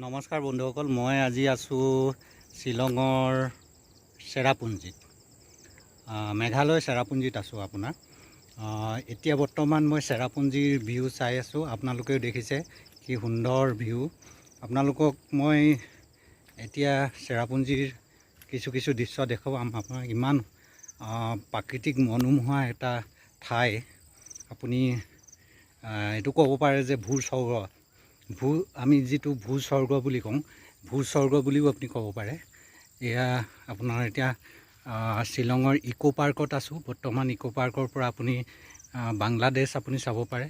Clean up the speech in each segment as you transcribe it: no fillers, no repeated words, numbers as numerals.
নমস্কাৰ বন্ধুসকল, মই আজি আছোঁ শ্বিলঙৰ চেৰাপুঞ্জীত, মেঘালয় চেৰাপুঞ্জীত আছোঁ। এতিয়া বৰ্তমান মই চেৰাপুঞ্জীৰ ভিউ চাই আছোঁ। আপোনালোকেও দেখিছে কি সুন্দৰ ভিউ। আপোনালোকক মই এতিয়া চেৰাপুঞ্জীৰ কিছু দৃশ্য দেখুৱাম। আপোনাক ইমান প্ৰাকৃতিক মনোমোহা এটা ঠাই। আপুনি এইটো ক'ব পাৰে যে আমি যিটো ভূস্বৰ্গ বুলি কওঁ, ভূস্বৰ্গ বুলিও আপুনি ক'ব পাৰে। এয়া আপোনাৰ এতিয়া শ্বিলঙৰ ইকো পাৰ্কত আছোঁ। বৰ্তমান ইকো পাৰ্কৰ পৰা আপুনি বাংলাদেশ আপুনি চাব পাৰে।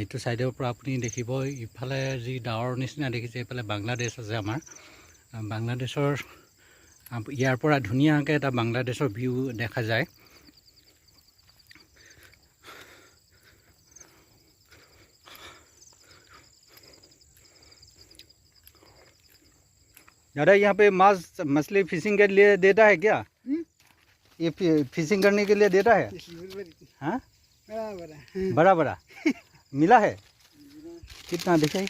এইটো ছাইডৰ পৰা আপুনি দেখিব, ইফালে যি ডাৱৰ নিচিনা দেখিছে, এইফালে বাংলাদেশ আছে আমাৰ। বাংলাদেশৰ ইয়াৰ পৰা ধুনীয়াকৈ এটা বাংলাদেশৰ ভিউ দেখা যায়। दादा, यहाँ पे मछली फिशिंग के लिए देता है क्या? ये फिशिंग करने के लिए देता है? हाँ, बड़ा बड़ा मिला है। कितना दिखाई?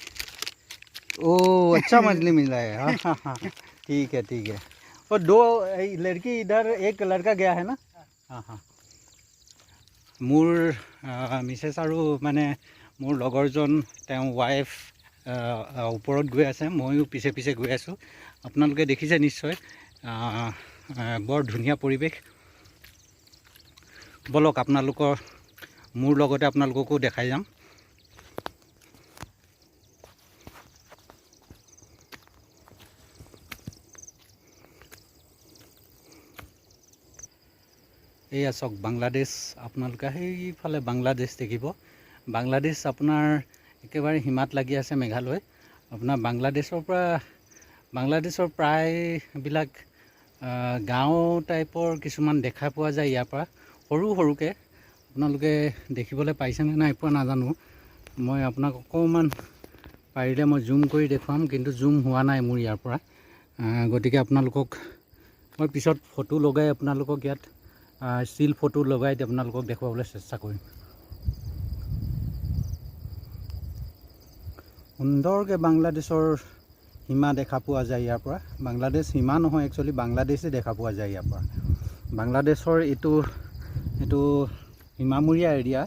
ओ, अच्छा मछली मिला है। हाँ हाँ हाँ, ठीक है। और दो लड़की इधर, एक लड़का गया है ना? हाँ हाँ। मोर मिसेस और माने मोर लगरजन वाइफ ওপৰত গৈ আছে, ময়ো পিছে গৈ আছোঁ। আপোনালোকে দেখিছে নিশ্চয়, বৰ ধুনীয়া পৰিৱেশ। বলক মোৰ লগতে আপোনালোককো দেখাই যাম। এয়া চাওক বাংলাদেশ। আপোনালোকে সেইফালে বাংলাদেশ দেখিব। বাংলাদেশ আপোনাৰ একেবাৰে সীমাত লাগি আছে মেঘালয়। আপোনাৰ বাংলাদেশৰ প্ৰায়বিলাক গাঁও টাইপৰ কিছুমান দেখা পোৱা যায়। ইয়াৰ পৰা সৰুকৈ আপোনালোকে দেখিবলৈ পাইছেনে নাই পোৱা নাজানো। মই আপোনাক অকণমান পাৰিলে মই জুম কৰি দেখুৱাম, কিন্তু জুম হোৱা নাই মোৰ ইয়াৰ পৰা। গতিকে আপোনালোকক মই পিছত ফটো লগাই আপোনালোকক ইয়াত ষ্টিল ফটো লগাই আপোনালোকক দেখুৱাবলৈ চেষ্টা কৰিম। সুন্দৰকৈ বাংলাদেশৰ সীমা দেখা পোৱা যায় ইয়াৰ পৰা। বাংলাদেশ সীমা নহয়, একচুৱেলি বাংলাদেশেই দেখা পোৱা যায় ইয়াৰ পৰা। বাংলাদেশৰ এইটো সীমামূৰীয়া এৰিয়া,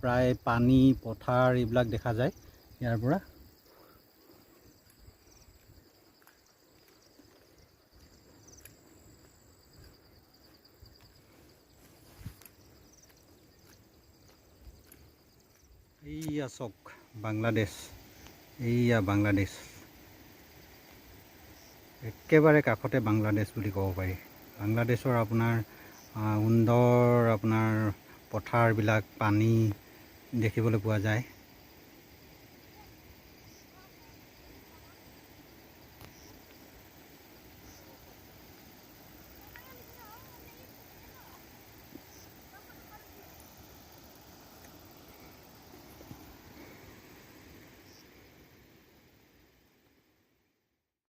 প্ৰায় পানী পথাৰ এইবিলাক দেখা যায় ইয়াৰ পৰা। এইয়া চাওক বাংলাদেশ, এইয়া বাংলাদেশ, একেবাৰে কাষতে বাংলাদেশ বুলি ক'ব পাৰি। বাংলাদেশৰ আপোনাৰ সুন্দৰ আপোনাৰ পথাৰবিলাক, পানী দেখিবলৈ পোৱা যায়।